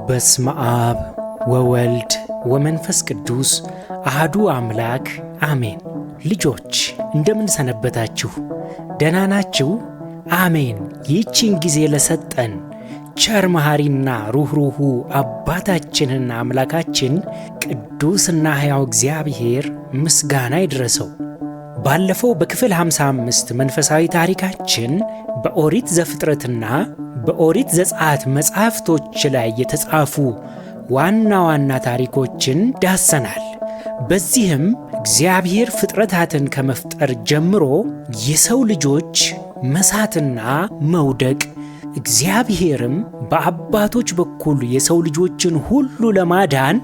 በስመ አብ ወወልድ ወመንፈስ ቅዱስ አሐዱ አምላክ አሜን። ልጆች እንደምን ሰነበታችሁ? ደህና ናችሁ? አሜን። ይህችን ጊዜ ለሰጠን ቸር መሐሪና ሩኅሩኅ አባታችንና አምላካችን ቅዱስና ሕያው እግዚአብሔር ምስጋና ይድረሰው። ባለፈው በክፍል 55 መንፈሳዊ ታሪካችን በኦሪት ዘፍጥረትና በኦሪት ዘጸአት መጻሕፍቶች ላይ የተጻፉ ዋና ዋና ታሪኮችን ዳሰናል። በዚህም እግዚአብሔር ፍጥረታትን ከመፍጠር ጀምሮ የሰው ልጆች መሳትና መውደቅ፣ እግዚአብሔርም በአባቶች በኩል የሰው ልጆችን ሁሉ ለማዳን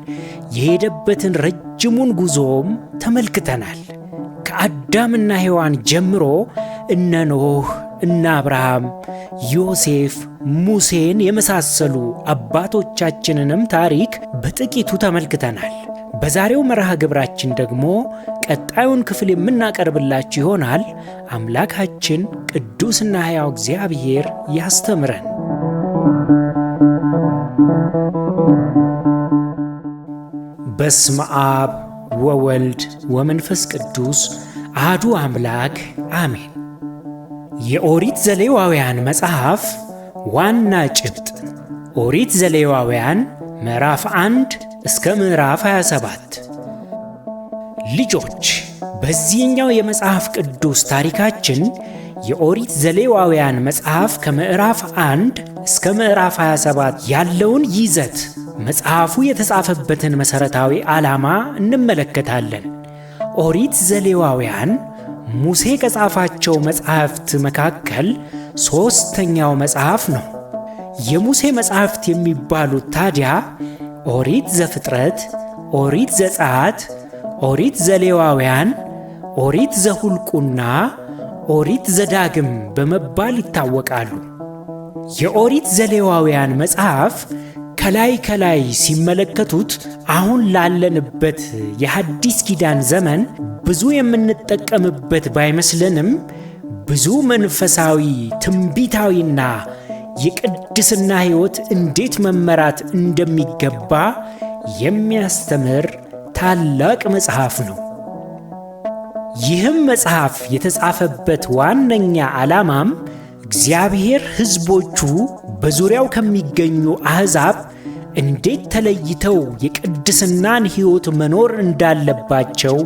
የሄደበትን ረጅሙን ጉዞም ተመልክተናል። ከአዳምና ሔዋን ጀምሮ እነ ኖህ፣ እነ አብርሃም፣ ዮሴፍ፣ ሙሴን የመሳሰሉ አባቶቻችንንም ታሪክ በጥቂቱ ተመልክተናል። በዛሬው መርሃ ግብራችን ደግሞ ቀጣዩን ክፍል የምናቀርብላችሁ ይሆናል። አምላካችን ቅዱስና ሕያው እግዚአብሔር ያስተምረን። በስመ አብ ወወልድ ወመንፈስ ቅዱስ አሐዱ አምላክ አሜን። የኦሪት ዘሌዋውያን መጽሐፍ ዋና ጭብጥ ኦሪት ዘሌዋውያን ምዕራፍ 1 እስከ ምዕራፍ 27። ልጆች በዚህኛው የመጽሐፍ ቅዱስ ታሪካችን የኦሪት ዘሌዋውያን መጽሐፍ ከምዕራፍ 1 እስከ ምዕራፍ 27 ያለውን ይዘት፣ መጽሐፉ የተጻፈበትን መሠረታዊ ዓላማ እንመለከታለን። ኦሪት ዘሌዋውያን ሙሴ ከጻፋቸው መጻሕፍት መካከል ሦስተኛው መጽሐፍ ነው። የሙሴ መጻሕፍት የሚባሉት ታዲያ ኦሪት ዘፍጥረት፣ ኦሪት ዘጸአት፣ ኦሪት ዘሌዋውያን፣ ኦሪት ዘሁልቁና ኦሪት ዘዳግም በመባል ይታወቃሉ። የኦሪት ዘሌዋውያን መጽሐፍ ከላይ ሲመለከቱት አሁን ላለንበት የሐዲስ ኪዳን ዘመን ብዙ የምንጠቀምበት ባይመስለንም ብዙ መንፈሳዊ፣ ትንቢታዊና የቅድስና ሕይወት እንዴት መመራት እንደሚገባ የሚያስተምር ታላቅ መጽሐፍ ነው። ይህም መጽሐፍ የተጻፈበት ዋነኛ ዓላማም እግዚአብሔር ሕዝቦቹ በዙሪያው ከሚገኙ አሕዛብ እንዴት ተለይተው የቅድስናን ሕይወት መኖር እንዳለባቸው፣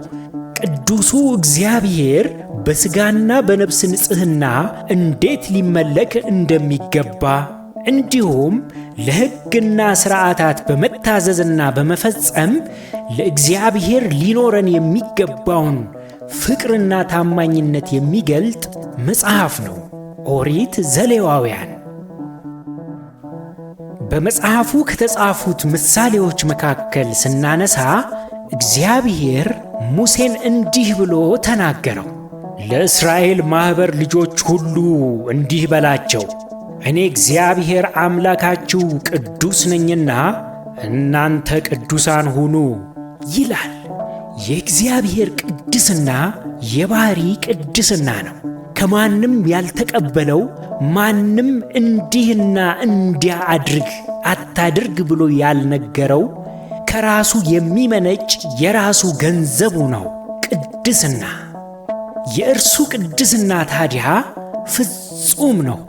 ቅዱሱ እግዚአብሔር በሥጋና በነፍስ ንጽሕና እንዴት ሊመለክ እንደሚገባ፣ እንዲሁም ለሕግና ሥርዓታት በመታዘዝና በመፈጸም ለእግዚአብሔር ሊኖረን የሚገባውን ፍቅርና ታማኝነት የሚገልጥ መጽሐፍ ነው ኦሪት ዘሌዋውያን። በመጽሐፉ ከተጻፉት ምሳሌዎች መካከል ስናነሳ እግዚአብሔር ሙሴን እንዲህ ብሎ ተናገረው። ለእስራኤል ማኅበር ልጆች ሁሉ እንዲህ በላቸው፣ እኔ እግዚአብሔር አምላካችሁ ቅዱስ ነኝና እናንተ ቅዱሳን ሁኑ ይላል። የእግዚአብሔር ቅድስና የባሕሪ ቅድስና ነው። ከማንም ያልተቀበለው፣ ማንም እንዲህና እንዲያ አታድርግ ብሎ ያልነገረው፣ ከራሱ የሚመነጭ የራሱ ገንዘቡ ነው ቅድስና። የእርሱ ቅድስና ታዲያ ፍጹም ነው።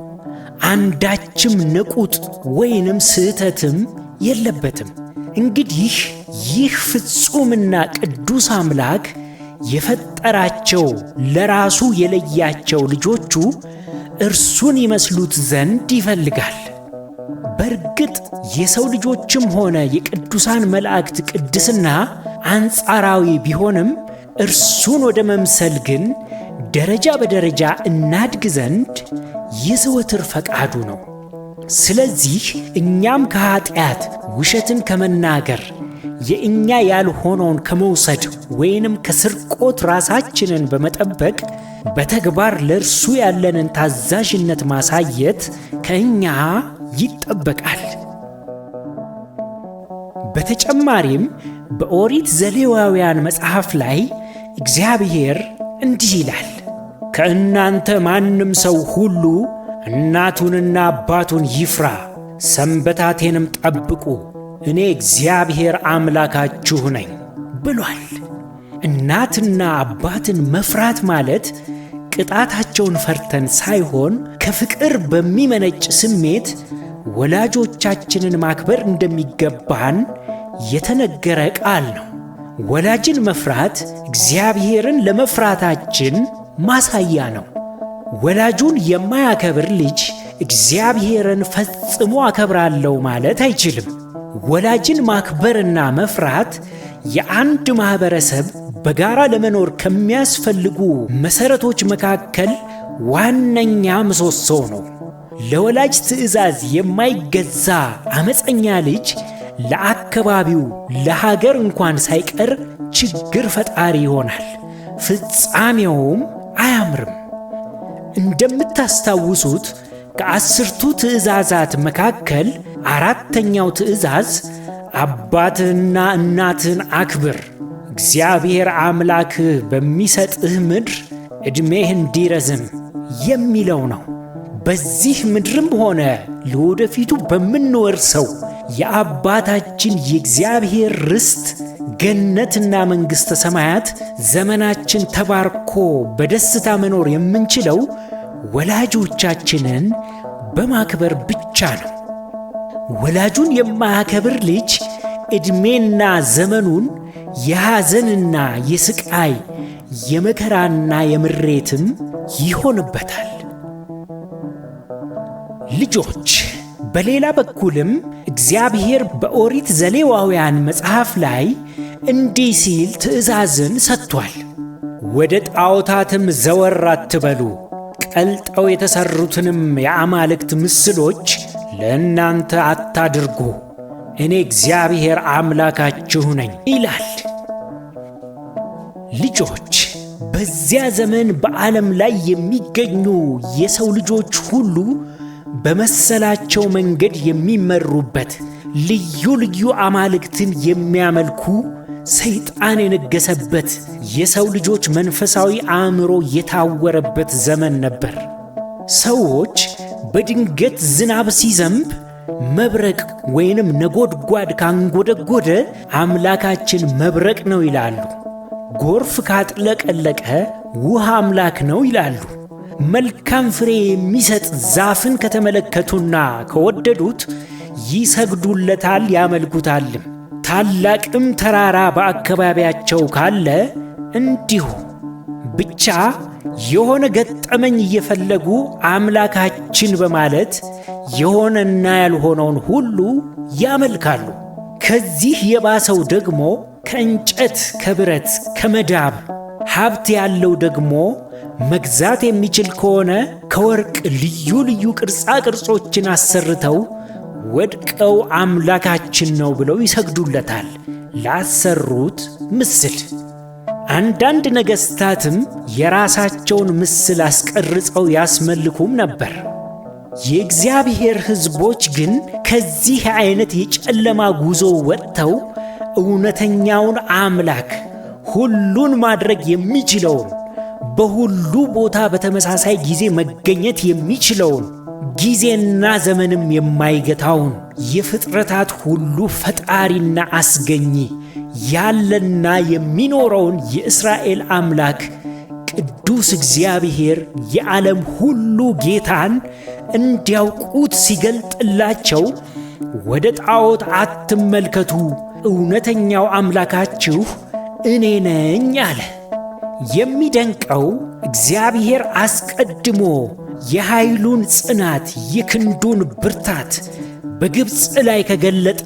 አንዳችም ነቁጥ ወይንም ስህተትም የለበትም። እንግዲህ ይህ ፍጹምና ቅዱስ አምላክ የፈጠራቸው ለራሱ የለያቸው ልጆቹ እርሱን ይመስሉት ዘንድ ይፈልጋል። በእርግጥ የሰው ልጆችም ሆነ የቅዱሳን መላእክት ቅድስና አንጻራዊ ቢሆንም እርሱን ወደ መምሰል ግን ደረጃ በደረጃ እናድግ ዘንድ የዘወትር ፈቃዱ ነው። ስለዚህ እኛም ከኃጢአት ውሸትን ከመናገር የእኛ ያልሆነውን ከመውሰድ ወይንም ከስርቆት ራሳችንን በመጠበቅ በተግባር ለእርሱ ያለንን ታዛዥነት ማሳየት ከእኛ ይጠበቃል። በተጨማሪም በኦሪት ዘሌዋውያን መጽሐፍ ላይ እግዚአብሔር እንዲህ ይላል፣ ከእናንተ ማንም ሰው ሁሉ እናቱንና አባቱን ይፍራ፣ ሰንበታቴንም ጠብቁ፣ እኔ እግዚአብሔር አምላካችሁ ነኝ ብሏል። እናትና አባትን መፍራት ማለት ቅጣታቸውን ፈርተን ሳይሆን ከፍቅር በሚመነጭ ስሜት ወላጆቻችንን ማክበር እንደሚገባን የተነገረ ቃል ነው። ወላጅን መፍራት እግዚአብሔርን ለመፍራታችን ማሳያ ነው። ወላጁን የማያከብር ልጅ እግዚአብሔርን ፈጽሞ አከብራለሁ ማለት አይችልም። ወላጅን ማክበርና መፍራት የአንድ ማህበረሰብ በጋራ ለመኖር ከሚያስፈልጉ መሰረቶች መካከል ዋነኛ ምሰሶ ነው። ለወላጅ ትዕዛዝ የማይገዛ አመፀኛ ልጅ ለአካባቢው፣ ለሀገር እንኳን ሳይቀር ችግር ፈጣሪ ይሆናል። ፍጻሜውም አያምርም። እንደምታስታውሱት ከ10ቱ ትእዛዛት መካከል 4ኛው ትእዛዝ አባትህንና እናትህን አክብር፣ እግዚአብሔር አምላክህ በሚሰጥህ ምድር ዕድሜህ እንዲረዝም የሚለው ነው። በዚህ ምድርም ሆነ ለወደፊቱ በምንወርሰው የአባታችን የእግዚአብሔር ርስት ገነትና መንግሥተ ሰማያት ዘመናችን ተባርኮ በደስታ መኖር የምንችለው ወላጆቻችንን በማክበር ብቻ ነው። ወላጁን የማያከብር ልጅ ዕድሜና ዘመኑን የሐዘንና የስቃይ የመከራና የምሬትም ይሆንበታል። ልጆች፣ በሌላ በኩልም እግዚአብሔር በኦሪት ዘሌዋውያን መጽሐፍ ላይ እንዲህ ሲል ትእዛዝን ሰጥቷል። ወደ ጣዖታትም ዘወር አትበሉ፣ ቀልጠው የተሠሩትንም የአማልክት ምስሎች ለእናንተ አታድርጉ፣ እኔ እግዚአብሔር አምላካችሁ ነኝ ይላል። ልጆች፣ በዚያ ዘመን በዓለም ላይ የሚገኙ የሰው ልጆች ሁሉ በመሰላቸው መንገድ የሚመሩበት፣ ልዩ ልዩ አማልክትን የሚያመልኩ፣ ሰይጣን የነገሰበት፣ የሰው ልጆች መንፈሳዊ አእምሮ የታወረበት ዘመን ነበር። ሰዎች በድንገት ዝናብ ሲዘንብ መብረቅ ወይንም ነጎድጓድ ካንጎደጎደ አምላካችን መብረቅ ነው ይላሉ። ጎርፍ ካጥለቀለቀ ውሃ አምላክ ነው ይላሉ። መልካም ፍሬ የሚሰጥ ዛፍን ከተመለከቱና ከወደዱት ይሰግዱለታል፣ ያመልኩታልም። ታላቅም ተራራ በአካባቢያቸው ካለ እንዲሁ። ብቻ የሆነ ገጠመኝ እየፈለጉ አምላካችን በማለት የሆነና ያልሆነውን ሁሉ ያመልካሉ። ከዚህ የባሰው ደግሞ ከእንጨት፣ ከብረት፣ ከመዳብ ሀብት ያለው ደግሞ መግዛት የሚችል ከሆነ ከወርቅ ልዩ ልዩ ቅርጻ ቅርጾችን አሰርተው ወድቀው አምላካችን ነው ብለው ይሰግዱለታል ላሰሩት ምስል። አንዳንድ ነገሥታትም የራሳቸውን ምስል አስቀርጸው ያስመልኩም ነበር። የእግዚአብሔር ሕዝቦች ግን ከዚህ አይነት የጨለማ ጉዞ ወጥተው እውነተኛውን አምላክ፣ ሁሉን ማድረግ የሚችለውን፣ በሁሉ ቦታ በተመሳሳይ ጊዜ መገኘት የሚችለውን፣ ጊዜና ዘመንም የማይገታውን፣ የፍጥረታት ሁሉ ፈጣሪና አስገኚ፣ ያለና የሚኖረውን የእስራኤል አምላክ ቅዱስ እግዚአብሔር የዓለም ሁሉ ጌታን እንዲያውቁት ሲገልጥላቸው ወደ ጣዖት አትመልከቱ፣ እውነተኛው አምላካችሁ እኔ ነኝ አለ። የሚደንቀው እግዚአብሔር አስቀድሞ የኃይሉን ጽናት፣ የክንዱን ብርታት በግብፅ ላይ ከገለጠ፣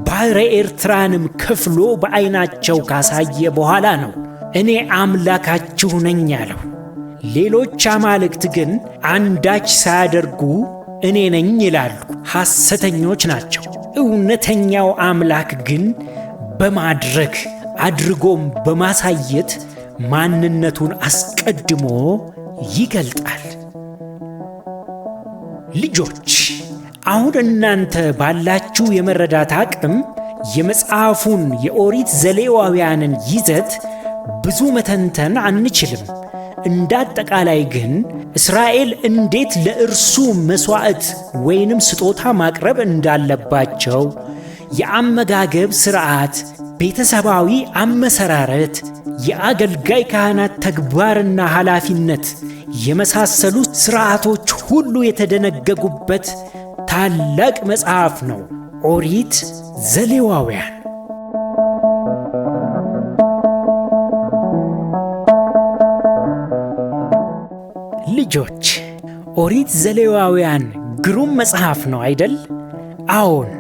ባሕረ ኤርትራንም ከፍሎ በዐይናቸው ካሳየ በኋላ ነው እኔ አምላካችሁ ነኝ ያለው። ሌሎች አማልክት ግን አንዳች ሳያደርጉ እኔ ነኝ ይላሉ፣ ሐሰተኞች ናቸው። እውነተኛው አምላክ ግን በማድረግ አድርጎም በማሳየት ማንነቱን አስቀድሞ ይገልጣል። ልጆች አሁን እናንተ ባላችሁ የመረዳት አቅም የመጽሐፉን የኦሪት ዘሌዋውያንን ይዘት ብዙ መተንተን አንችልም። እንዳጠቃላይ ግን እስራኤል እንዴት ለእርሱ መሥዋዕት ወይንም ስጦታ ማቅረብ እንዳለባቸው፣ የአመጋገብ ሥርዓት፣ ቤተሰባዊ አመሰራረት፣ የአገልጋይ ካህናት ተግባርና ኃላፊነት የመሳሰሉ ሥርዓቶች ሁሉ የተደነገጉበት ታላቅ መጽሐፍ ነው ኦሪት ዘሌዋውያን። ልጆች ኦሪት ዘሌዋውያን ግሩም መጽሐፍ ነው አይደል? አዎን።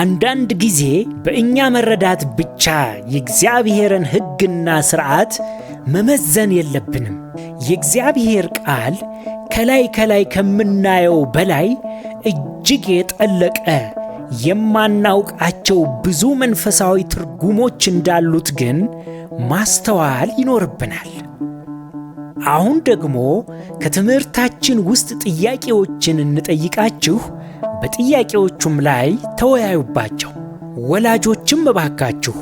አንዳንድ ጊዜ በእኛ መረዳት ብቻ የእግዚአብሔርን ሕግና ሥርዓት መመዘን የለብንም። የእግዚአብሔር ቃል ከላይ ከምናየው በላይ እጅግ የጠለቀ የማናውቃቸው ብዙ መንፈሳዊ ትርጉሞች እንዳሉት ግን ማስተዋል ይኖርብናል። አሁን ደግሞ ከትምህርታችን ውስጥ ጥያቄዎችን እንጠይቃችሁ። በጥያቄዎቹም ላይ ተወያዩባቸው። ወላጆችም እባካችሁ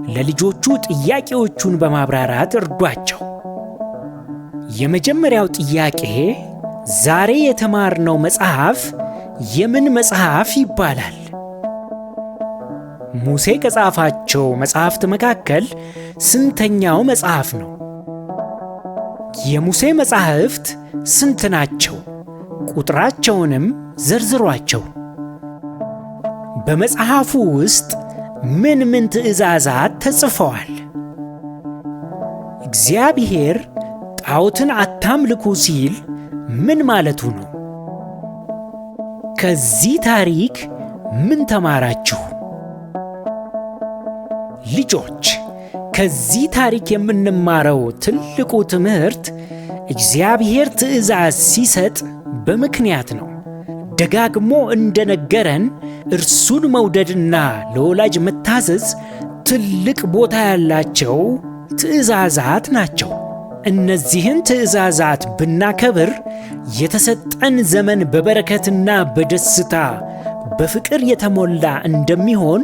ለልጆቹ ጥያቄዎቹን በማብራራት እርዷቸው። የመጀመሪያው ጥያቄ ዛሬ የተማርነው መጽሐፍ የምን መጽሐፍ ይባላል? ሙሴ ከጻፋቸው መጽሐፍት መካከል ስንተኛው መጽሐፍ ነው? የሙሴ መጻሕፍት ስንት ናቸው? ቁጥራቸውንም ዘርዝሯቸው። በመጽሐፉ ውስጥ ምን ትእዛዛት ተጽፈዋል? እግዚአብሔር ጣዖትን አታምልኩ ሲል ምን ማለቱ ነው? ከዚህ ታሪክ ምን ተማራችሁ? ልጆች ከዚህ ታሪክ የምንማረው ትልቁ ትምህርት እግዚአብሔር ትእዛዝ ሲሰጥ በምክንያት ነው። ደጋግሞ እንደነገረን እርሱን መውደድና ለወላጅ መታዘዝ ትልቅ ቦታ ያላቸው ትእዛዛት ናቸው። እነዚህን ትእዛዛት ብናከብር የተሰጠን ዘመን በበረከትና በደስታ በፍቅር የተሞላ እንደሚሆን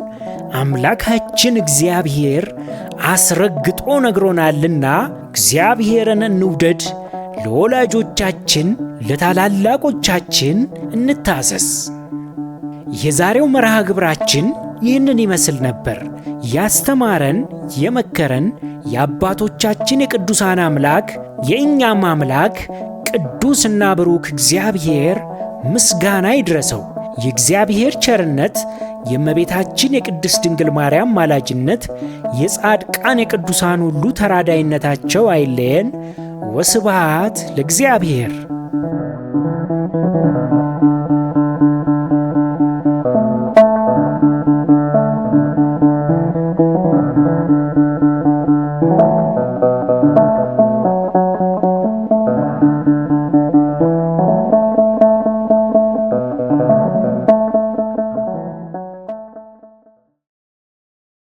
አምላካችን እግዚአብሔር አስረግጦ ነግሮናልና እግዚአብሔርን እንውደድ፣ ለወላጆቻችን ለታላላቆቻችን እንታዘዝ። የዛሬው መርሃ ግብራችን ይህንን ይመስል ነበር። ያስተማረን የመከረን የአባቶቻችን የቅዱሳን አምላክ የእኛም አምላክ ቅዱስና ብሩክ እግዚአብሔር ምስጋና ይድረሰው። የእግዚአብሔር ቸርነት፣ የእመቤታችን የቅድስት ድንግል ማርያም ማላጅነት፣ የጻድቃን የቅዱሳን ሁሉ ተራዳይነታቸው አይለየን። ወስብሐት ለእግዚአብሔር።